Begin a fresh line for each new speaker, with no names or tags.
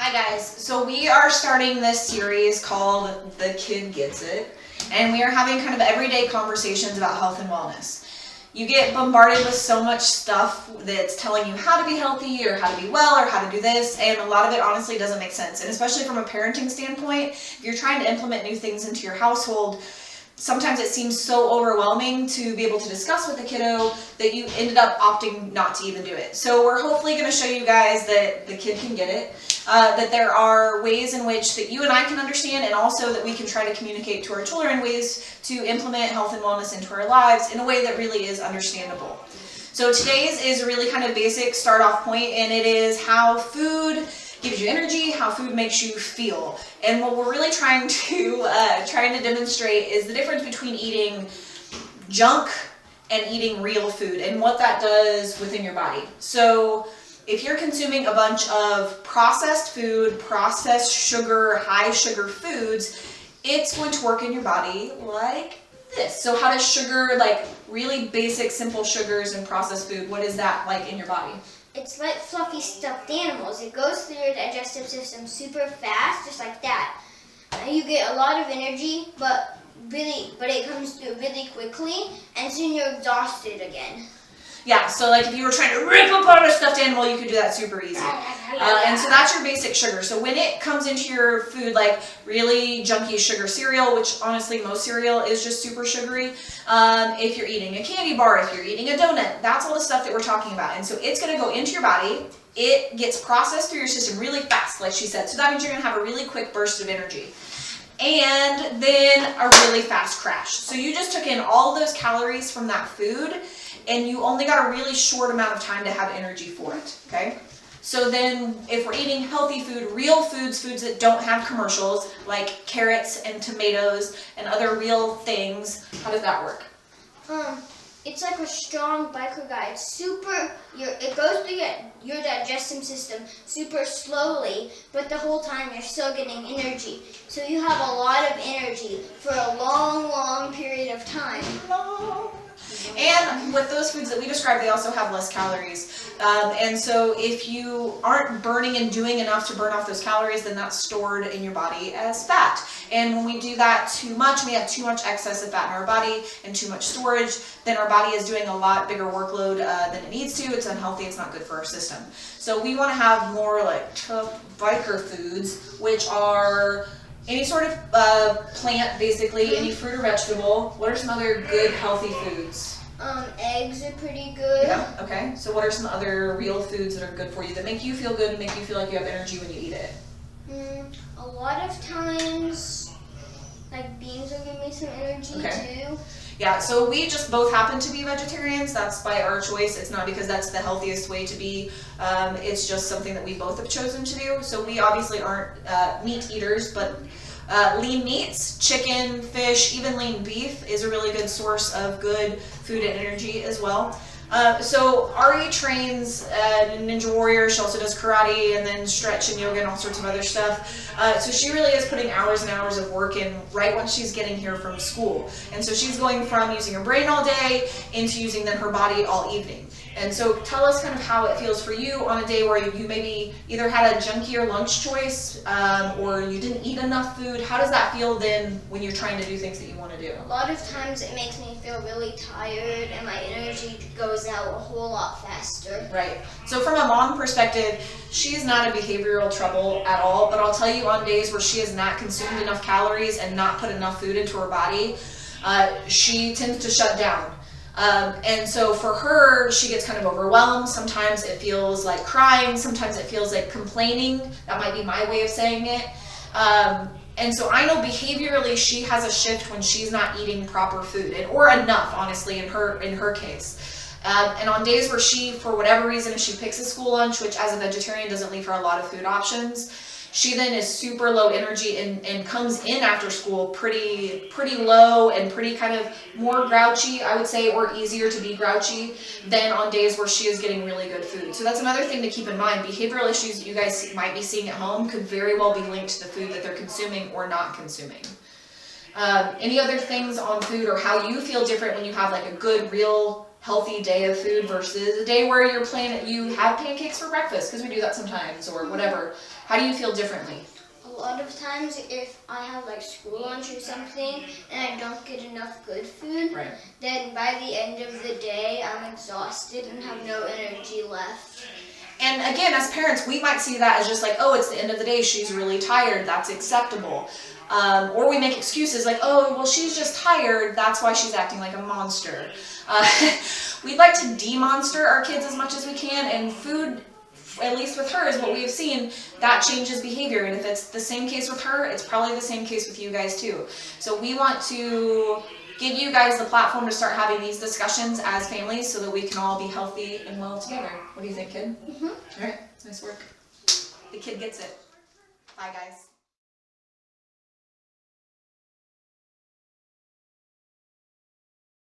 Hi guys, so we are starting this series called The Kid Gets It, and we are having kind of everyday conversations about health and wellness. You get bombarded with so much stuff that's telling you how to be healthy or how to be well or how to do this, and a lot of it honestly doesn't make sense. And especially from a parenting standpoint, if you're trying to implement new things into your household, sometimes it seems so overwhelming to be able to discuss with the kiddo that you ended up opting not to even do it. So we're hopefully going to show you guys that the kid can get it, that there are ways in which that you and I can understand, and also that we can try to communicate to our children ways to implement health and wellness into our lives in a way that really is understandable. So today's is a really kind of basic start off point, and it is how food gives you energy, how food makes you feel. And what we're really trying to demonstrate is the difference between eating junk and eating real food and what that does within your body. So if you're consuming a bunch of processed food, processed sugar, high sugar foods, it's going to work in your body like this. So how does sugar, like really basic simple sugars and processed food, what is that like in your body?
It's like fluffy stuffed animals. It goes through your digestive system super fast, just like that. You get a lot of energy, but it comes through really quickly, and soon you're exhausted again.
Yeah, so like if you were trying to rip apart a stuffed animal, you could do that super easy. And so that's your basic sugar. So when it comes into your food, like really junky sugar cereal, which honestly most cereal is just super sugary. If you're eating a candy bar, if you're eating a donut, that's all the stuff that we're talking about. And so it's going to go into your body. It gets processed through your system really fast, like she said. So that means you're going to have a really quick burst of energy. And then a really fast crash. So you just took in all of those calories from that food, and you only got a really short amount of time to have energy for it, okay? So then if we're eating healthy food, real foods, foods that don't have commercials, like carrots and tomatoes and other real things, how does that work?
It's like a strong biker guy. It's it goes through your digestive system super slowly, but the whole time you're still getting energy. So you have a lot of energy for a long, long period of time.
And with those foods that we described, they also have less calories. And so if you aren't burning and doing enough to burn off those calories, then that's stored in your body as fat. And when we do that too much, we have too much excess of fat in our body and too much storage, then our body is doing a lot bigger workload than it needs to. It's unhealthy, it's not good for our system. So we want to have more like tough biker foods, which are any sort of plant, basically, any fruit or vegetable. What are some other good, healthy foods?
Eggs are pretty good.
Yeah, okay. So what are some other real foods that are good for you, that make you feel good and make you feel like you have energy when you eat it?
A lot of times, like beans will give me some energy too.
Yeah, so we just both happen to be vegetarians. That's by our choice. It's not because that's the healthiest way to be. It's just something that we both have chosen to do. So we obviously aren't meat eaters, but lean meats, chicken, fish, even lean beef is a really good source of good food and energy as well. So Ari trains Ninja Warrior. She also does karate and then stretch and yoga and all sorts of other stuff. So she really is putting hours and hours of work in right when she's getting here from school. And so she's going from using her brain all day into using then her body all evening. And so tell us kind of how it feels for you on a day where you maybe either had a junkier lunch choice or you didn't eat enough food. How does that feel then when you're trying to do things that you want to do?
A lot of times it makes me feel really tired and my energy goes out a whole lot faster.
Right. So from a mom perspective, she is not a behavioral trouble at all, but I'll tell you on days where she has not consumed enough calories and not put enough food into her body, she tends to shut down. And so for her, she gets kind of overwhelmed. Sometimes it feels like crying. Sometimes it feels like complaining. That might be my way of saying it. And so I know behaviorally she has a shift when she's not eating proper food, or enough, honestly, in her case. And on days where she, for whatever reason, if she picks a school lunch, which as a vegetarian doesn't leave her a lot of food options, she then is super low energy and comes in after school pretty low and pretty kind of more grouchy, I would say, or easier to be grouchy than on days where she is getting really good food. So that's another thing to keep in mind. Behavioral issues that you guys might be seeing at home could very well be linked to the food that they're consuming or not consuming. Any other things on food or how you feel different when you have like a good, real, healthy day of food versus a day where you have pancakes for breakfast, because we do that sometimes, or whatever. How do you feel differently?
A lot of times if I have like school lunch or something and I don't get enough good food,
Right.
then by the end of the day I'm exhausted and have no energy left.
And again, as parents, we might see that as just like, oh, it's the end of the day, she's really tired, that's acceptable. Or we make excuses like, oh, well, she's just tired, that's why she's acting like a monster. We'd like to demonster our kids as much as we can, and food, at least with her, is what we have seen, that changes behavior. And if it's the same case with her, it's probably the same case with you guys too. So we want to give you guys the platform to start having these discussions as families so that we can all be healthy and well together. What do you think, kid?
Mm-hmm.
All right, nice work. The kid gets it. Bye, guys.